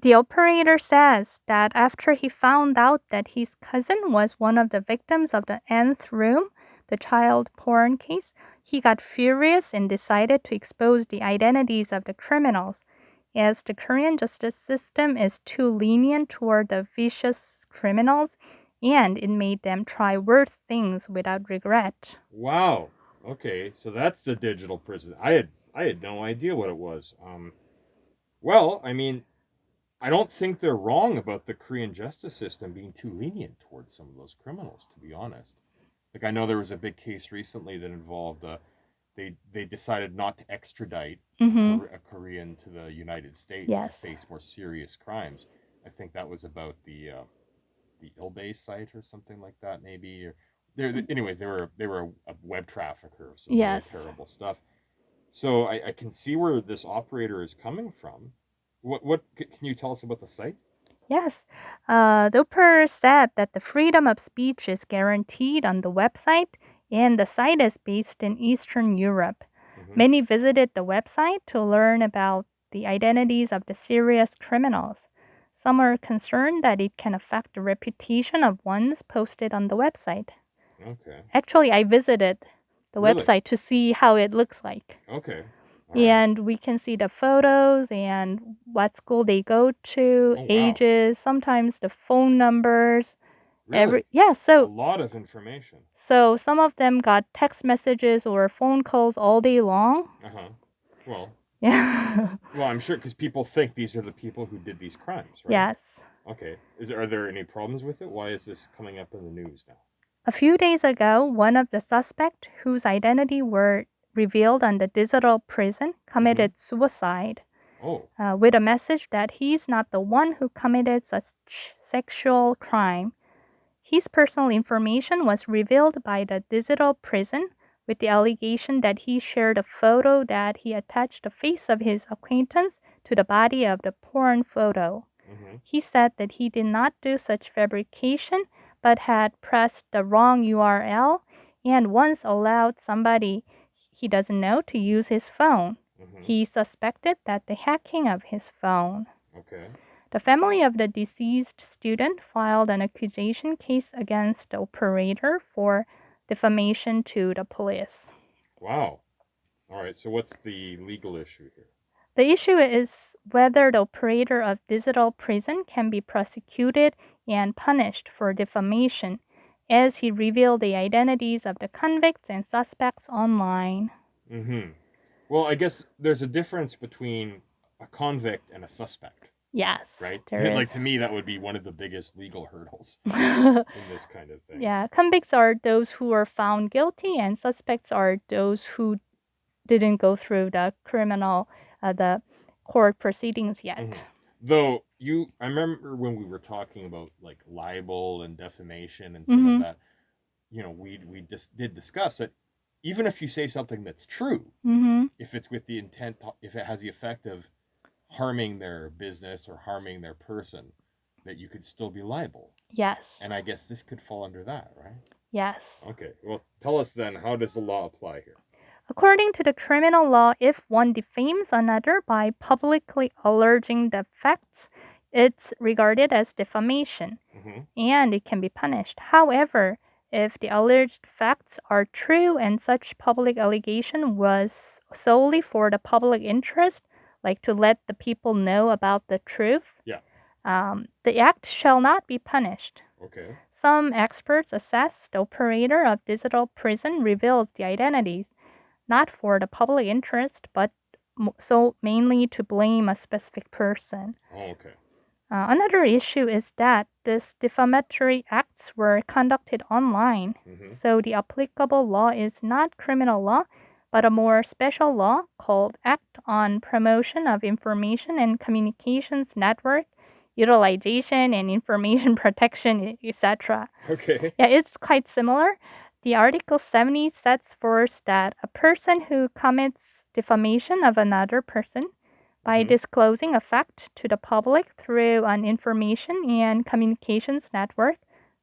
The operator says that after he found out that his cousin was one of the victims of the nth room, the child porn case, he got furious and decided to expose the identities of the criminals, as the Korean justice system is too lenient toward the vicious criminals, and it made them try worse things without regret. Wow. Okay, so that's the digital prison. I had no idea what it was. Well, I mean, I don't think they're wrong about the Korean justice system being too lenient towards some of those criminals, to be honest. Like I know there was a big case recently that involved they decided not to extradite Mm-hmm. a Korean to the United States to Yes. face more serious crimes. I think that was about the Ilbay site or something like that, maybe. Or anyways, they were a web trafficker of some really Yes. terrible stuff. So I can see where this operator is coming from. What can you tell us about the site? Yes. The operator said that the freedom of speech is guaranteed on the website, and the site is based in Eastern Europe. Mm-hmm. Many visited the website to learn about the identities of the serious criminals. Some are concerned that it can affect the reputation of ones posted on the website. Okay. Actually, I visited the Really? website to see how it looks like. Okay. All right. And we can see the photos and what school they go to, Oh wow. ages, sometimes the phone numbers. Really? A So lot of information. some of them got text messages or phone calls all day long. Uh-huh. Well, Yeah. well, I'm sure because people think these are the people who did these crimes, right? Yes. Okay. Are there any problems with it? Why is this coming up in the news now? A few days ago, one of the suspects whose identity were revealed on the digital prison committed suicide Oh. with a message that he's not the one who committed such sexual crime. His personal information was revealed by the digital prison with the allegation that he shared a photo that he attached the face of his acquaintance to the body of the porn photo. Mm-hmm. He said that he did not do such fabrication but had pressed the wrong URL and once allowed somebody he doesn't know to use his phone. Mm-hmm. He suspected that the hacking of his phone. Okay. The family of the deceased student filed an accusation case against the operator for defamation to the police. Wow. All right. So what's the legal issue here? The issue is whether the operator of digital prison can be prosecuted and punished for defamation, as he revealed the identities of the convicts and suspects online. Mm-hmm. Well, I guess there's a difference between a convict and a suspect, Yes, right? there Like is. to me, that would be one of the biggest legal hurdles in this kind of thing. Yeah, convicts are those who are found guilty, and suspects are those who didn't go through the court proceedings Mm-hmm. yet. Though I remember when we were talking about like libel and defamation and some of Mm-hmm. that, we just did discuss it. Even if you say something that's true, Mm-hmm. if it's with the intent, if it has the effect of harming their business or harming their person, that you could still be liable. Yes. And I guess this could fall under that, right? Yes. Okay. Well, tell us then, how does the law apply here? According to the criminal law, if one defames another by publicly alleging the facts, it's regarded as defamation Mm-hmm. and it can be punished. However, if the alleged facts are true and such public allegation was solely for the public interest, like to let the people know about the truth, Yeah. the act shall not be punished. Okay. Some experts assess the operator of digital prison reveals the identities not for the public interest, but so mainly to blame a specific person. Oh, okay. Another issue is that these defamatory acts were conducted online, Mm-hmm. so the applicable law is not criminal law, but a more special law called Act on Promotion of Information and Communications Network, Utilization and Information Protection, etc. Okay. Yeah, it's quite similar. The Article 70 sets forth that a person who commits defamation of another person by Mm-hmm. disclosing a fact to the public through an information and communications network,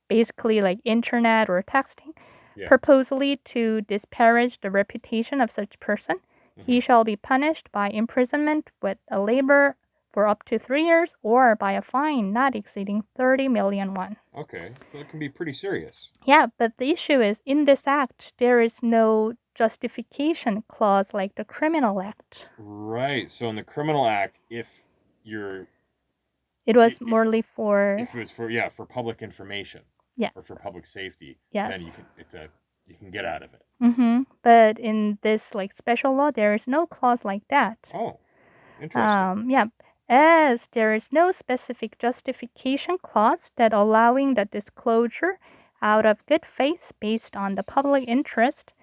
basically like internet or texting, Yeah. purposely to disparage the reputation of such person, Mm-hmm. he shall be punished by imprisonment with a labor for up to 3 years or by a fine not exceeding 30 million won. Okay, so it can be pretty serious. Yeah, but the issue is in this act, there is no justification clause like the criminal act. Right. So in the criminal act, if you're It was morely for if it was for public information, yeah, or for public safety, yes, then you can get out of it. But in this like special law, there is no clause like that. Oh, interesting. Yeah, as there is no specific justification clause that allowing the disclosure out of good faith based on the public interest,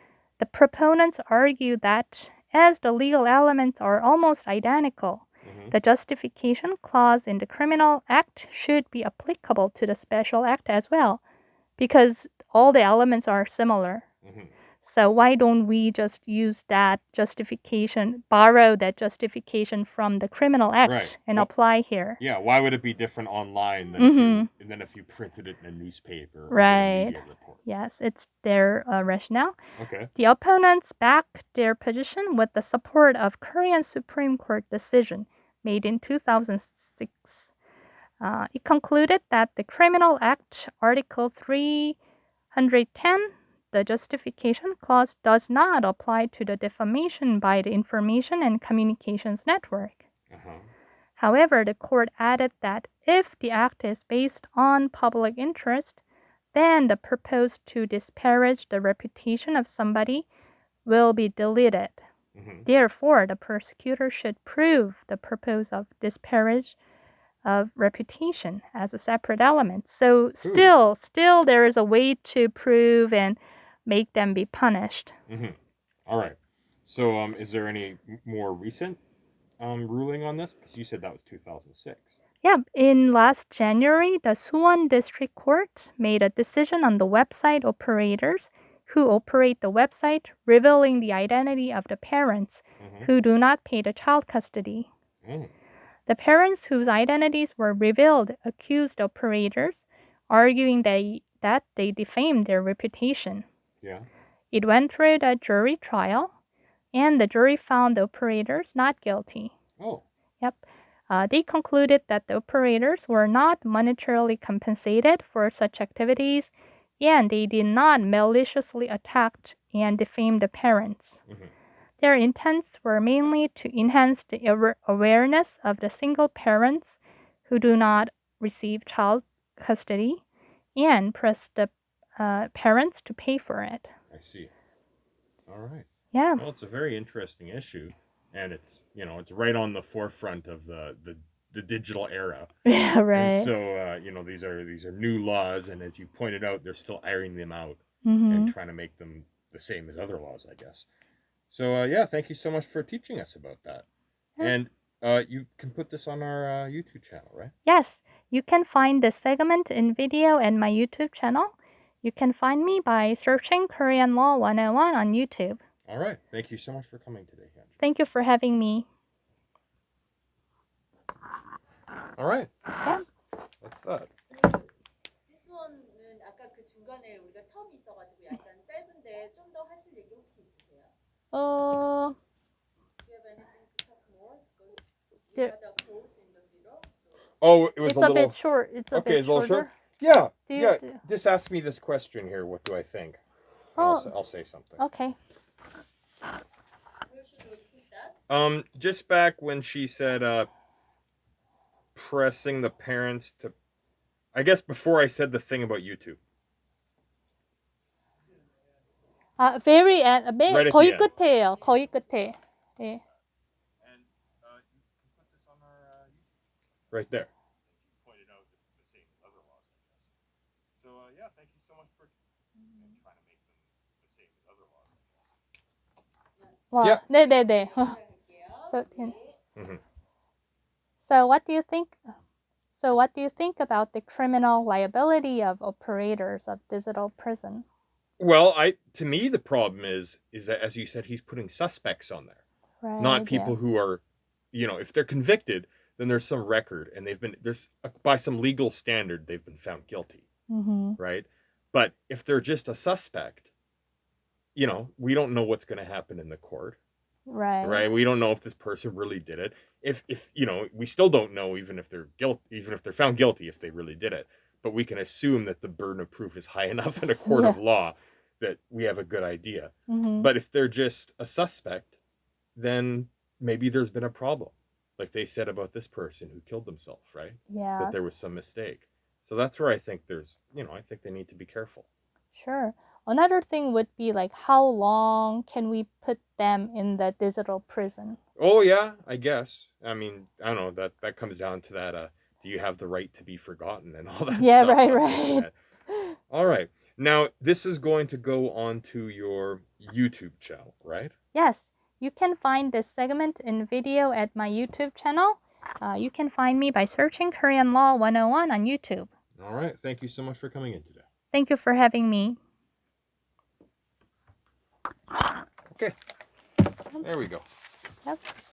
the proponents argue that as the legal elements are almost identical, the justification clause in the criminal act should be applicable to the special act as well, because all the elements are similar. So why don't we just use that justification, borrow that justification from the criminal act and apply here? Yeah, why would it be different online than if you printed it in a newspaper or a media report? Yes, it's their rationale. Okay. The opponents back their position with the support of Korean Supreme Court decision made in 2006. It concluded that the Criminal Act Article 310, the justification clause, does not apply to the defamation by the information and communications network. However, the court added that if the act is based on public interest, then the purpose to disparage the reputation of somebody will be deleted. Therefore, the prosecutor should prove the purpose of disparage of reputation as a separate element. So still there is a way to prove and make them be punished. All right. So is there any more recent ruling on this? Because you said that was 2006. Yeah, in last January, the Suwon District Court made a decision on the website operators who operate the website, revealing the identity of the parents who do not pay the child custody. The parents whose identities were revealed accused operators, arguing that they defamed their reputation. Yeah. It went through the jury trial, and the jury found the operators not guilty. Oh. Yep. They concluded that the operators were not monetarily compensated for such activities, and they did not maliciously attack and defame the parents. Their intents were mainly to enhance the awareness of the single parents who do not receive child custody and press the parents to pay for it. I see. All right. Yeah. Well, it's a very interesting issue, and it's right on the forefront of the digital era. Yeah, right. And so these are new laws, and as you pointed out, they're still ironing them out and trying to make them the same as other laws, I guess. So yeah, thank you so much for teaching us about that. Yeah. And you can put this on our YouTube channel, right? Yes, you can find the segment in video and my YouTube channel. You can find me by searching Korean Law 101 on YouTube. All right. Thank you so much for coming today, Hyunjoo. Thank you for having me. All right. Yeah. What's that? This one은 아까 그 중간에 우리가 텀이 있어가지고 약간 짧은데 좀 더 하실 얘기 혹시 있으세요? Do you have anything to talk more? Because you had a pause in the middle. Oh, it was it's a bit short. It's a bit it's a little short. shorter. Yeah. Yeah. Just ask me this question here. What do I think? I'll say something. Okay. Where should we put that? Just back when she said pressing the parents to, I guess before I said the thing about YouTube. Very end. Right at 거의 the end. 끝에요. 거의 끝에. 예. And you can put this on our right there. Pointed out the same as other laws, I guess. So yeah, thank you so much for trying to make them the same as other laws, I guess. 와, 네네네. So what do you think? So what do you think about the criminal liability of operators of digital prison? Well, to me the problem is that, as you said, he's putting suspects on there, right, not people who are, if they're convicted, then there's some record and by some legal standard they've been found guilty, right? But if they're just a suspect, we don't know what's going to happen in the court, right? We don't know if this person really did it, if we still don't know even if they're found guilty if they really did it, but we can assume that the burden of proof is high enough in a court of law that we have a good idea. But if they're just a suspect, then maybe there's been a problem, like they said about this person who killed himself, right? Yeah. That there was some mistake. So that's where I think I think they need to be careful. Sure. Another thing would be like, how long can we put them in the digital prison? Oh yeah, I guess. I mean, I don't know, that comes down to that do you have the right to be forgotten and all that Yeah, stuff right, on the right. internet. All right. Now, this is going to go on to your YouTube channel, right? Yes, you can find this segment in video at my YouTube channel. You can find me by searching Korean Law 101 on YouTube. All right. Thank you so much for coming in today. Thank you for having me. Okay. There we go. Yep.